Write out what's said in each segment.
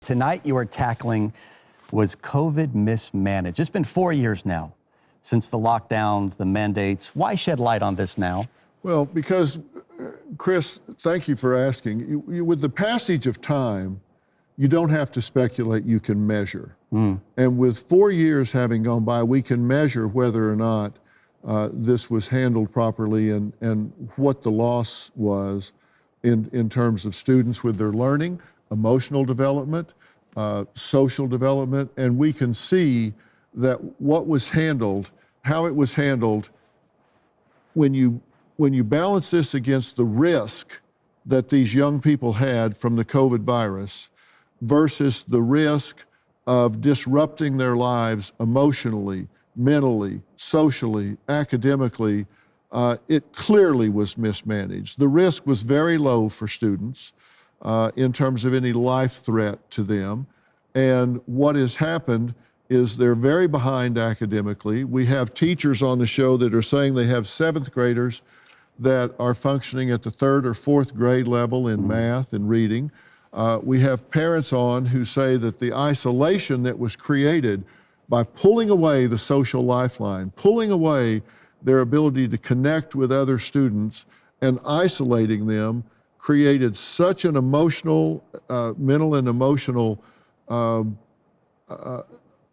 Tonight you are tackling was COVID mismanaged. It's been 4 years now since the lockdowns, the mandates. Why shed light on this now? Well, because, Chris, thank you for asking. With the passage of time, you don't have to speculate, you can measure. And with 4 years having gone by, we can measure whether or not this was handled properly and what the loss was in terms of students with their learning, emotional development, social development, and we can see that what was handled, how it was handled, when you balance this against the risk that these young people had from the COVID virus versus the risk of disrupting their lives emotionally, mentally, socially, academically, it clearly was mismanaged. The risk was very low for students in terms of any life threat to them. And what has happened is they're very behind academically. We have teachers on the show that are saying they have seventh graders that are functioning at the third or fourth grade level in math and reading. We have parents on who say that the isolation that was created by pulling away the social lifeline, pulling away their ability to connect with other students and isolating them created such an emotional, mental and emotional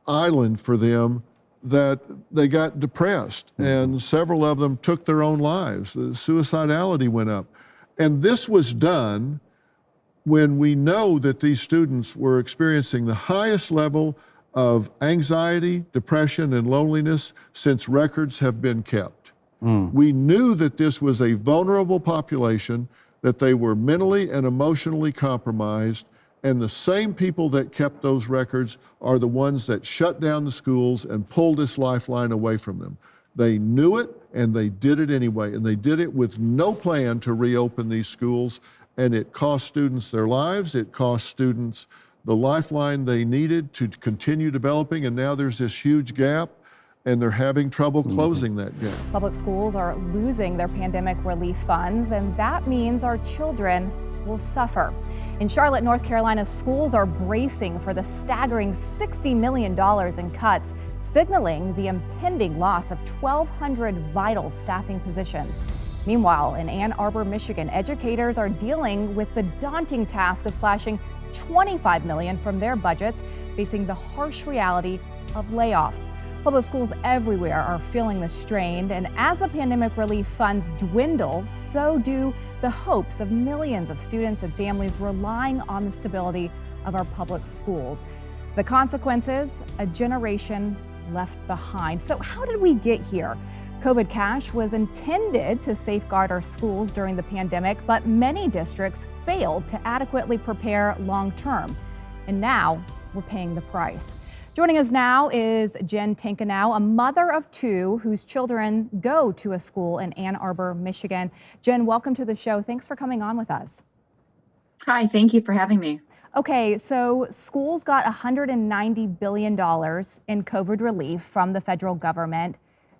island for them that they got depressed, and several of them took their own lives. The suicidality went up. And this was done when we know that these students were experiencing the highest level of anxiety, depression, and loneliness since records have been kept. We knew that this was a vulnerable population, that they were mentally and emotionally compromised, and the same people that kept those records are the ones that shut down the schools and pulled this lifeline away from them. They knew it, and they did it anyway, and they did it with no plan to reopen these schools, and it cost students their lives, it cost students the lifeline they needed to continue developing, and now there's this huge gap, and they're having trouble closing that gap. Public schools are losing their pandemic relief funds, and that means our children will suffer. In Charlotte, North Carolina, schools are bracing for the staggering $60 million in cuts, signaling the impending loss of 1,200 vital staffing positions. Meanwhile, in Ann Arbor, Michigan, educators are dealing with the daunting task of slashing $25 million from their budgets, facing the harsh reality of layoffs. Public schools everywhere are feeling the strain, and as the pandemic relief funds dwindle, so do the hopes of millions of students and families relying on the stability of our public schools. The consequences, a generation left behind. So how did we get here? COVID cash was intended to safeguard our schools during the pandemic, but many districts failed to adequately prepare long-term. And now we're paying the price. Joining us now is Jen Tankanow, a mother of two whose children go to a school in Ann Arbor, Michigan. Jen, welcome to the show. Thanks for coming on with us. Hi, thank you for having me. Okay, so schools got $190 billion in COVID relief from the federal government.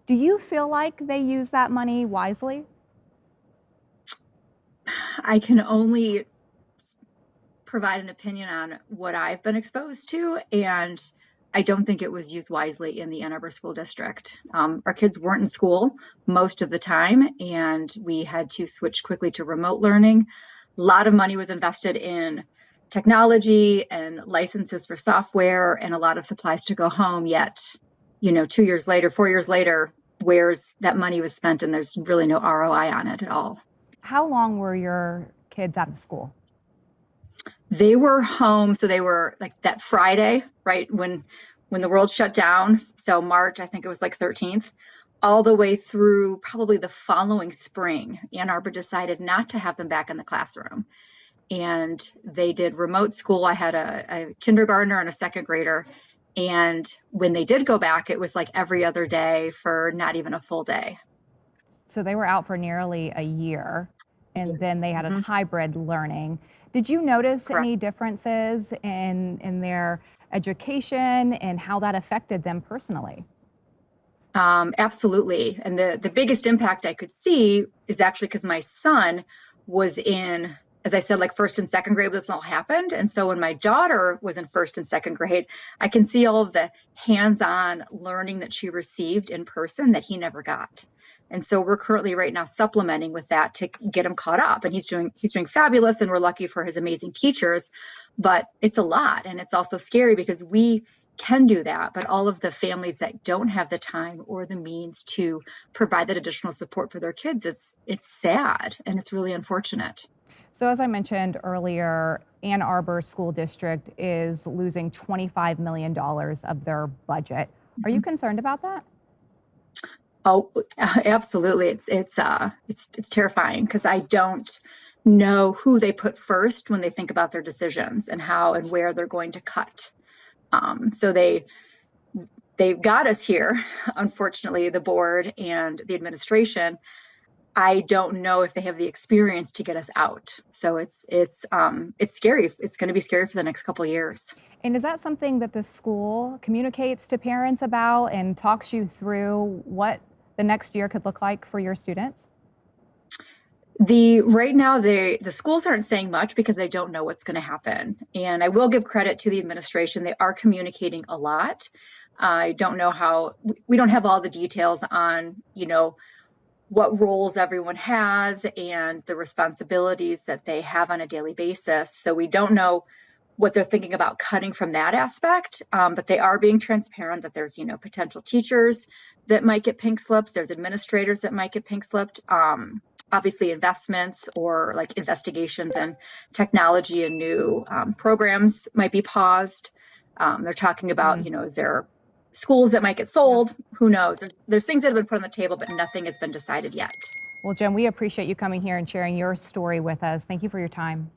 Do you feel like they use that money wisely? I can only provide an opinion on what I've been exposed to, and I don't think it was used wisely in the Ann Arbor School District. Our kids weren't in school most of the time, and we had to switch quickly to remote learning. A lot of money was invested in technology and licenses for software and a lot of supplies to go home, yet, 2 years later, 4 years later, where's that money was spent, and there's really no ROI on it at all. How long were your kids out of school? They were home, so they were like that Friday, right, when the world shut down. So March, I think it was like 13th, all the way through probably the following spring. Ann Arbor decided not to have them back in the classroom. And they did remote school. I had a kindergartner and a second grader. And when they did go back, it was like every other day for not even a full day. So they were out for nearly a year, and then they had a hybrid learning. Did you notice any differences in their education and how that affected them personally? Absolutely. And the biggest impact I could see is actually because my son was in as I said, like first and second grade, this all happened. And so when my daughter was in first and second grade, I can see all of the hands-on learning that she received in person that he never got. And so we're currently right now supplementing with that to get him caught up. And he's doing fabulous, and we're lucky for his amazing teachers. But it's a lot, and it's also scary because we can do that, but all of the families that don't have the time or the means to provide that additional support for their kids, it's sad and it's really unfortunate. So as I mentioned earlier, Ann Arbor School District is losing $25 million of their budget. Are you concerned about that? Oh, absolutely. It's terrifying because I don't know who they put first when they think about their decisions and how and where they're going to cut. So they got us here, unfortunately, the board and the administration. I don't know if they have the experience to get us out. So it's scary. It's going to be scary for the next couple of years. And is that something that the school communicates to parents about and talks you through what the next year could look like for your students? Right now, the schools aren't saying much because they don't know what's going to happen. And I will give credit to the administration. They are communicating a lot. I don't know how, we don't have all the details on, what roles everyone has and the responsibilities that they have on a daily basis. So we don't know what they're thinking about cutting from that aspect, but they are being transparent that there's, potential teachers that might get pink slips. There's administrators that might get pink slipped. Obviously investments or like investigations and technology and new programs might be paused. They're talking about, is there schools that might get sold? Who knows? There's things that have been put on the table, but nothing has been decided yet. Well, Jen, we appreciate you coming here and sharing your story with us. Thank you for your time.